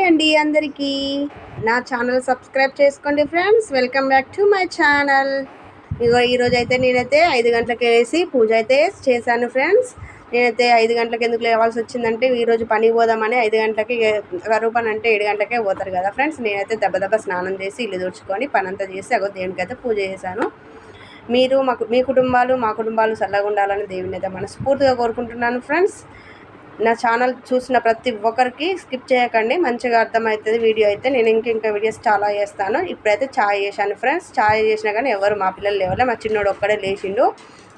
అండి అందరికీ నా ఛానల్ సబ్స్క్రైబ్ చేసుకోండి friends. Welcome back to my channel. ఈరోజు అయితే నేనైతే 5 గంటలకు వేసి పూజ అయితే చేశాను ఫ్రెండ్స్. నేనైతే 5 గంటలకు ఎందుకు లేవాల్సి వచ్చిందంటే ఈరోజు పని పోదామని 5 గంటలకి కరువు పని అంటే 7 గంటలకే పోతారు కదా ఫ్రెండ్స్. నేనైతే దెబ్బ స్నానం చేసి ఇల్లు తుడుచుకొని పని అంతా చేసి దేవునికైతే పూజ చేశాను. మీరు మీ కుటుంబాలు మా కుటుంబాలు చల్లగా ఉండాలని దేవుని అయితే మనస్ఫూర్తిగా కోరుకుంటున్నాను ఫ్రెండ్స్. నా ఛానల్ చూసిన ప్రతి ఒక్కరికి స్కిప్ చేయకండి, మంచిగా అర్థమవుతుంది వీడియో అయితే. నేను ఇంకా వీడియోస్ చాలా చేస్తాను. ఇప్పుడైతే ఛాయ్ చేశాను ఫ్రెండ్స్. ఛాయ్ చేసినా కానీ ఎవరు మా పిల్లలు లేవలే. మా చిన్నోడు ఒక్కడే లేచిండు,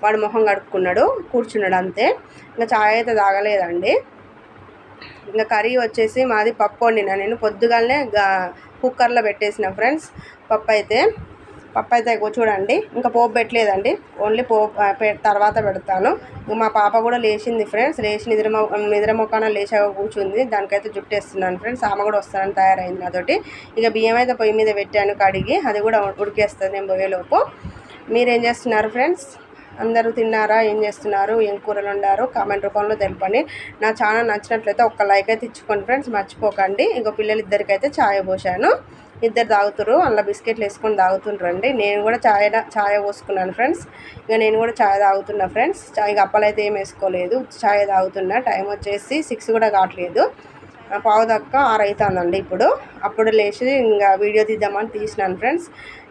వాడు మొహం కడుక్కున్నాడు, కూర్చున్నాడు అంతే. ఇంకా ఛాయ్ అయితే తాగలేదండి. ఇంకా కర్రీ వచ్చేసి మాది పప్పు వండినా నేను పొద్దుగాలనే కుక్కర్లో పెట్టేసిన ఫ్రెండ్స్. పప్పు అయితే చూడండి, ఇంకా పోపు పెట్టలేదండి, ఓన్లీ తర్వాత పెడతాను. మా పాప కూడా లేచింది ఫ్రెండ్స్. లేచి నిద్ర మొక్కన లేచాక కూర్చుంది. దానికైతే జుట్టేస్తున్నాను ఫ్రెండ్స్. ఆమె కూడా వస్తానని తయారైంది నాతోటి. ఇక బియ్యం అయితే పొయ్యి మీద పెట్టాను కడిగి, అది కూడా ఉడికేస్తుంది నేను పోయేలోపు. మీరేం చేస్తున్నారు ఫ్రెండ్స్? అందరూ తిన్నారా? ఏం చేస్తున్నారు? ఏం కూరలు వండారు? కామెంట్ రూపంలో తెలపండి. నా ఛానల్ నచ్చినట్లయితే ఒక్క లైక్ అయితే ఇచ్చుకోండి ఫ్రెండ్స్, మర్చిపోకండి. ఇంకో పిల్లలు ఇద్దరికైతే ఛాయ్ పోసాను. ఇద్దరు తాగుతారు, అందులో బిస్కెట్లు వేసుకొని తాగుతుండ్రండి. నేను కూడా ఛాయ్ పోసుకున్నాను ఫ్రెండ్స్. ఇక నేను కూడా ఛాయ్ తాగుతున్నా ఫ్రెండ్స్. ఛాయ్ అప్పలైతే ఏం వేసుకోలేదు, ఛాయ్ తాగుతున్నా. టైం వచ్చేసి 6 కూడా కావట్లేదు, పావు దక్క 6 అవుతుందండి ఇప్పుడు. అప్పుడు లేచి ఇంకా వీడియో తీద్దామని తీసినాను ఫ్రెండ్స్.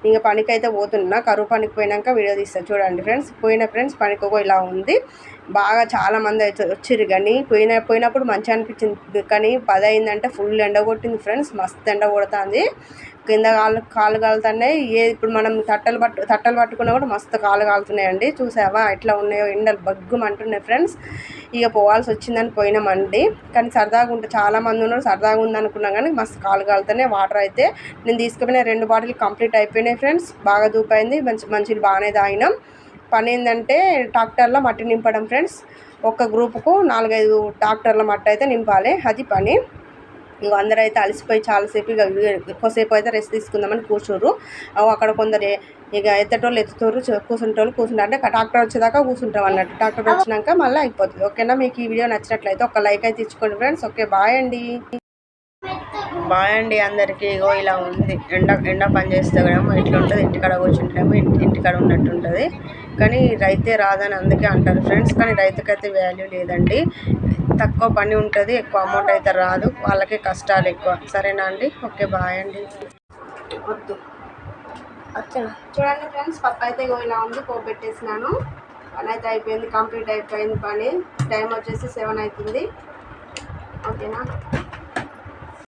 ఇంకా పనికైతే పోతున్నా. కరువు పనికి పోయినాక వీడియో తీస్తాను చూడండి ఫ్రెండ్స్. ఫ్రెండ్స్ పనికి ఇలా ఉంది. బాగా చాలామంది అయితే వచ్చిర్రు, కానీ పోయినప్పుడు మంచిగా అనిపించింది. కానీ 10 అయిందంటే ఫుల్ ఎండ కొట్టింది ఫ్రెండ్స్. మస్తు ఎండ కొడుతుంది, కింద కాళ్ళు కాలుతున్నాయి. ఇప్పుడు మనం తట్టలు పట్టుకున్నా కూడా మస్తు కాళ్ళు కాలుతున్నాయండి. చూసావా ఎట్లా ఉన్నాయో ఎండలు బగ్గుమంటున్నాయి ఫ్రెండ్స్. ఇక పోవాల్సి వచ్చిందని పోయినామండి. కానీ సరదాగా ఉంటే చాలామంది ఉన్నారు, సరదాగా ఉందనుకున్నాం కానీ మస్తు కాళ్ళు కాలుతున్నాయి. వాటర్ అయితే నేను తీసుకుపోయిన 2 బాటిల్ కంప్లీట్ అయిపోయినాయి ఫ్రెండ్స్. బాగా దూపైంది, మంచిగా బాగానే తాగినాం. పని ఏంటంటే ట్రాక్టర్లో మట్టి నింపడం ఫ్రెండ్స్. ఒక గ్రూపుకు 4-5 ట్రాక్టర్ల మట్టి అయితే నింపాలి, అది పని. ఇంకో అందరూ అయితే అలసిపోయి చాలాసేపు ఇక ఎక్కువసేపు అయితే రెస్ట్ తీసుకుందామని కూర్చోరు. అక్కడ కొందరు ఇక ఎత్తేటోళ్ళు ఎత్తుతారు, కూర్చుంటారు. అంటే ట్రాక్టర్ వచ్చేదాకా కూర్చుంటాం అన్నట్టు. ట్రాక్టర్ వచ్చినాక మళ్ళీ అయిపోతుంది. ఓకేనా? మీకు ఈ వీడియో నచ్చినట్లయితే ఒక లైక్ అయితే ఇచ్చుకోండి ఫ్రెండ్స్. ఓకే, బాయ్ అండి అందరికీ. ఇగో ఇలా ఉంది ఎండ పని చేస్తే కూడా ఇట్లా ఉంటుంది. ఇంటికాడ కూర్చుంటేమో ఇంటికాడ ఉన్నట్టు ఉంటుంది. కానీ రైతే రాదని అందుకే అంటారు ఫ్రెండ్స్. కానీ రైతుకైతే వాల్యూ లేదండి. తక్కువ పని ఉంటుంది, ఎక్కువ అమౌంట్ అయితే రాదు, వాళ్ళకే కష్టాలు ఎక్కువ. సరేనా అండి? ఓకే, బాయ్ అండి. వద్దు చూడండి ఫ్రెండ్స్, పప్పు అయితే ఇలా ఉంది. పోపు పెట్టేసినాను. పని అయితే అయిపోయింది, కంప్లీట్ అయిపోయింది పని. టైం వచ్చేసి 7 అవుతుంది. ఓకేనా?